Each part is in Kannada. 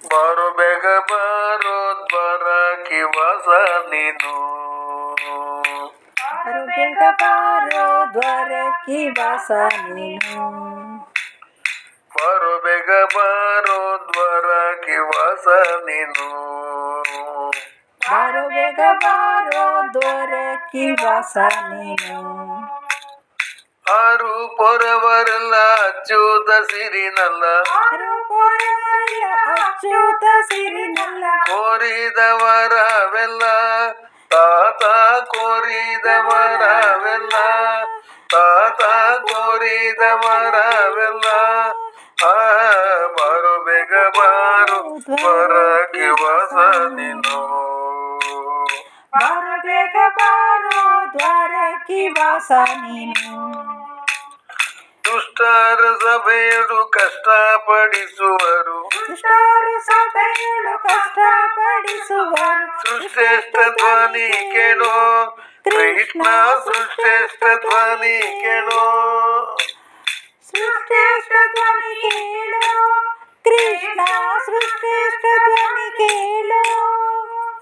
ಬಾರೋ ಬೇಗ ಬಾರೋ ದ್ವಾರಕಿ ವಾಸ ನೀನು. ಬಾರೋ ಬೇಗ ಬಾರೋ ದ್ವಾರಕಿ ವಾಸ ನೀನು. ಬಾರೋ ಬೇಗ ಬಾರೋ ದ್ವಾರಕಿ ವಾಸ ನೀನು. ಬಾರೋ ಬೇಗ ಬಾರೋ ದ್ವಾರಕಿ ವಾಸ ನೀನು. ಆರು ಪೊರವರೆಲ್ಲ ಅಚ್ಚುತ ಸಿರಿನಲ್ಲ. ಅಚ್ಯುತ ಸಿರಿನಲ್ಲ. ಕೋರಿದವರವೆಲ್ಲ ತಾತ ಕೋರಿದವರವೆಲ್ಲ ತಾತ ಕೋರಿದವರವೆಲ್ಲ ಬಾರೋ ಬೇಗ ಬಾರೋ ದ್ವಾರಕಿ ವಾಸ ನೀನು. ಬಾರೋ ಬೇಗ ಬಾರೋ ದ್ವಾರಕಿ ವಾಸ ನೀನು. ದುಷ್ಟರ ಸಭೆಯರು ಕಷ್ಟಪಡಿಸುವರು. ದುಷ್ಟರು ಸಭೆಯಳು ಕಷ್ಟಪಡಿಸುವರು. ಸೃಷ್ಟೇಷ್ಟ ಧ್ವನಿ ಕೇಳೋ ಕೃಷ್ಣ ಸೃಷ್ಟೇಷ್ಟ ಧ್ವನಿ ಕೇಳೋ. ಸೃಷ್ಟೇಷ್ಟ ಧ್ವನಿ ಕೇಳು ಕೃಷ್ಣ ಸೃಷ್ಟೇಷ್ಟ ಧ್ವನಿ ಕೇಳು.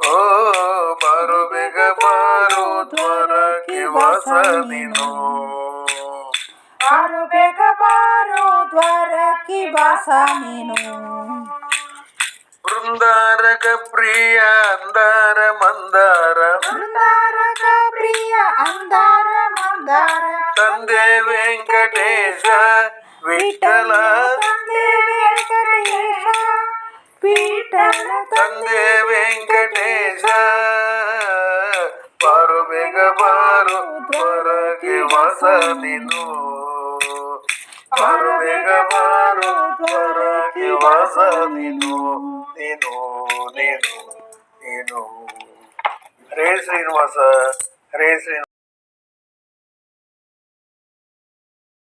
ಓ ಬಾರೋ ಬೇಗ ಬಾರೋ ದ್ವಾರಕಿ ವಾಸ ನೀನು. ಬಾರೋ ಬೇಗ ಬಾರೋ ದ್ವಾರಕಿ ವಾಸ ನೀನು. ಬೃಂದಾರಕ ಪ್ರಿಯ ಅಂದಾರ ಮಂದಾರ. ಬೃಂದಾರಕ ಪ್ರಿಯ ಅಂದಾರ ಮಂದಾರ. ತಂದೆ ವೆಂಕಟೇಶ ವಿಠಲ. ತಂದೆ ವೆಂಕಟೇಶ ವಿಠಲ. ತಂದೆ ವೆಂಕಟೇಶ ಬಾರೋ ಬೇಗ ಬಾರೋ ದ್ವಾರಕಿ ವಾಸ ನೀನು. ಬಾರೋ ಬೇಗ ಬಾರೋ ದ್ವಾರಕಿ ವಾಸ ನೀನು. ನೀನು ನೀನು ನೀನು. ಹರೇ ಶ್ರೀನಿವಾಸ ಹರೇ ಶ್ರೀನಿವಾಸ.